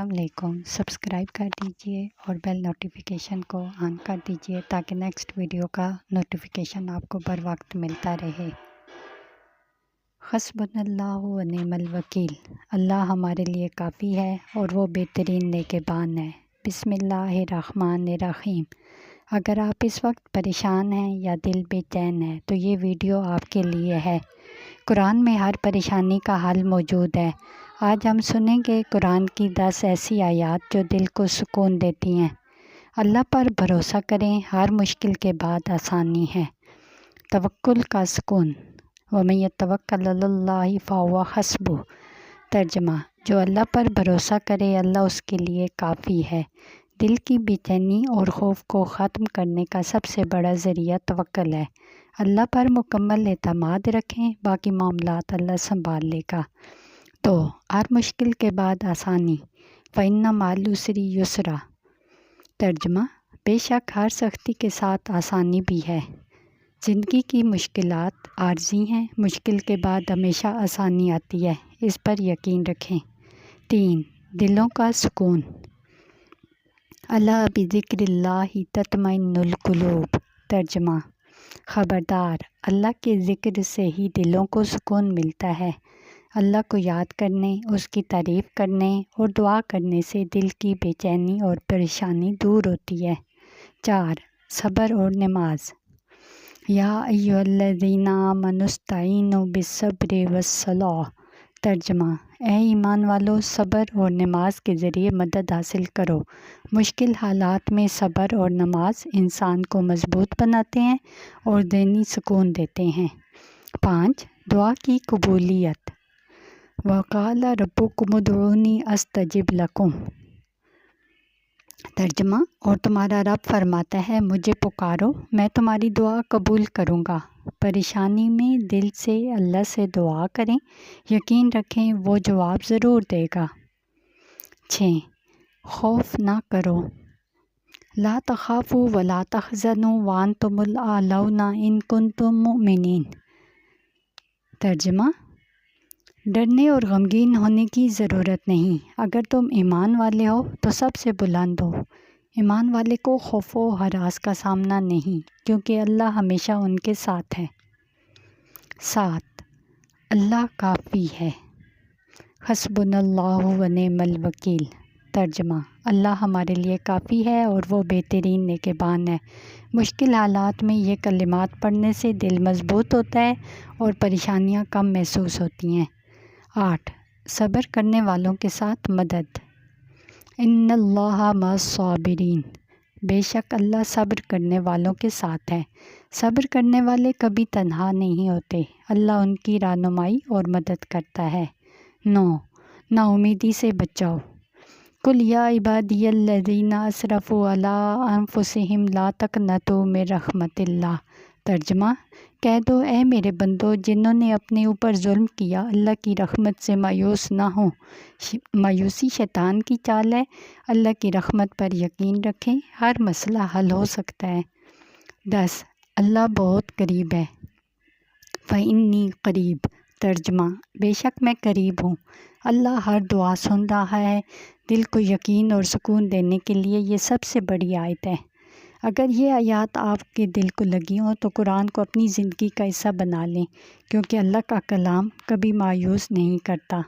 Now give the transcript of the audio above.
السلام علیکم۔ سبسکرائب کر دیجئے اور بیل نوٹیفیکیشن کو آن کر دیجئے تاکہ نیکسٹ ویڈیو کا نوٹیفیکیشن آپ کو بر وقت ملتا رہے۔ حسبنا اللہ و نعم الوکیل، اللہ ہمارے لیے کافی ہے اور وہ بہترین نگہبان ہے۔ بسم اللہ الرحمن الرحیم۔ اگر آپ اس وقت پریشان ہیں یا دل بے چین ہے تو یہ ویڈیو آپ کے لیے ہے۔ قرآن میں ہر پریشانی کا حل موجود ہے۔ آج ہم سنیں گے قرآن کی 10 ایسی آیات جو دل کو سکون دیتی ہیں۔ اللہ پر بھروسہ کریں، ہر مشکل کے بعد آسانی ہے۔ توکل کا سکون۔ وَمَن يَتَوَکَّلْ عَلَى اللَّهِ فَهُوَ حَسْبُهُ۔ ترجمہ: جو اللہ پر بھروسہ کرے اللہ اس کے لیے کافی ہے۔ دل کی بے چینی اور خوف کو ختم کرنے کا سب سے بڑا ذریعہ توکل ہے۔ اللہ پر مکمل اعتماد رکھیں، باقی معاملات اللہ سنبھال لے گا۔ تو ہر مشکل کے بعد آسانی۔ فَإِنَّ مَعَ الْعُسْرِ يُسْرًا۔ ترجمہ: بے شک ہر سختی کے ساتھ آسانی بھی ہے۔ زندگی کی مشکلات عارضی ہیں، مشکل کے بعد ہمیشہ آسانی آتی ہے، اس پر یقین رکھیں۔ 3. دلوں کا سکون۔ الا بذکر اللہ تطمئن القلوب۔ ترجمہ: خبردار، اللہ کے ذکر سے ہی دلوں کو سکون ملتا ہے۔ اللہ کو یاد کرنے، اس کی تعریف کرنے اور دعا کرنے سے دل کی بے چینی اور پریشانی دور ہوتی ہے۔ 4. صبر اور نماز۔ یا ایھا الذین آمنوا استعینوا بالصبر والصلاۃ۔ ترجمہ: اے ایمان والو، صبر اور نماز کے ذریعے مدد حاصل کرو۔ مشکل حالات میں صبر اور نماز انسان کو مضبوط بناتے ہیں اور ذہنی سکون دیتے ہیں۔ 5. دعا کی قبولیت۔ وَقَالَ رَبُّكُمُ ادْعُونِی أَسْتَجِبْ لَكُمْ۔ ترجمہ: اور تمہارا رب فرماتا ہے مجھے پکارو، میں تمہاری دعا قبول کروں گا۔ پریشانی میں دل سے اللہ سے دعا کریں، یقین رکھیں وہ جواب ضرور دے گا۔ 6. خوف نہ کرو۔ لا تخافوا ولا تحزنوا وانتم الاعلون ان کنتم مؤمنین۔ ترجمہ: ڈرنے اور غمگین ہونے کی ضرورت نہیں، اگر تم ایمان والے ہو تو سب سے بلند ہو۔ ایمان والے کو خوف و ہراس کا سامنا نہیں، کیونکہ اللہ ہمیشہ ان کے ساتھ ہے۔ 7. اللہ کافی ہے۔ حسبنا اللہ و نعم الوکیل۔ ترجمہ: اللہ ہمارے لیے کافی ہے اور وہ بہترین نگہبان ہے۔ مشکل حالات میں یہ کلمات پڑھنے سے دل مضبوط ہوتا ہے اور پریشانیاں کم محسوس ہوتی ہیں۔ 8. صبر کرنے والوں کے ساتھ مدد۔ ان اللہ مع الصابرین۔ بے شک اللہ صبر کرنے والوں کے ساتھ ہے۔ صبر کرنے والے کبھی تنہا نہیں ہوتے، اللہ ان کی رہنمائی اور مدد کرتا ہے۔ 9. نا امیدی سے بچاؤ۔ قل یا عبادی الذین اسرفوا علی انفسہم لا تقنطوا من رحمت اللہ۔ ترجمہ: کہہ دو اے میرے بندو جنہوں نے اپنے اوپر ظلم کیا، اللہ کی رحمت سے مایوس نہ ہوں۔ مایوسی شیطان کی چال ہے، اللہ کی رحمت پر یقین رکھیں، ہر مسئلہ حل ہو سکتا ہے۔ 10. اللہ بہت قریب ہے۔ فإنی قریب۔ ترجمہ: بے شک میں قریب ہوں۔ اللہ ہر دعا سن رہا ہے۔ دل کو یقین اور سکون دینے کے لیے یہ سب سے بڑی آیت ہے۔ اگر یہ آیات آپ کے دل کو لگی ہوں تو قرآن کو اپنی زندگی کا حصہ بنا لیں، کیونکہ اللہ کا کلام کبھی مایوس نہیں کرتا۔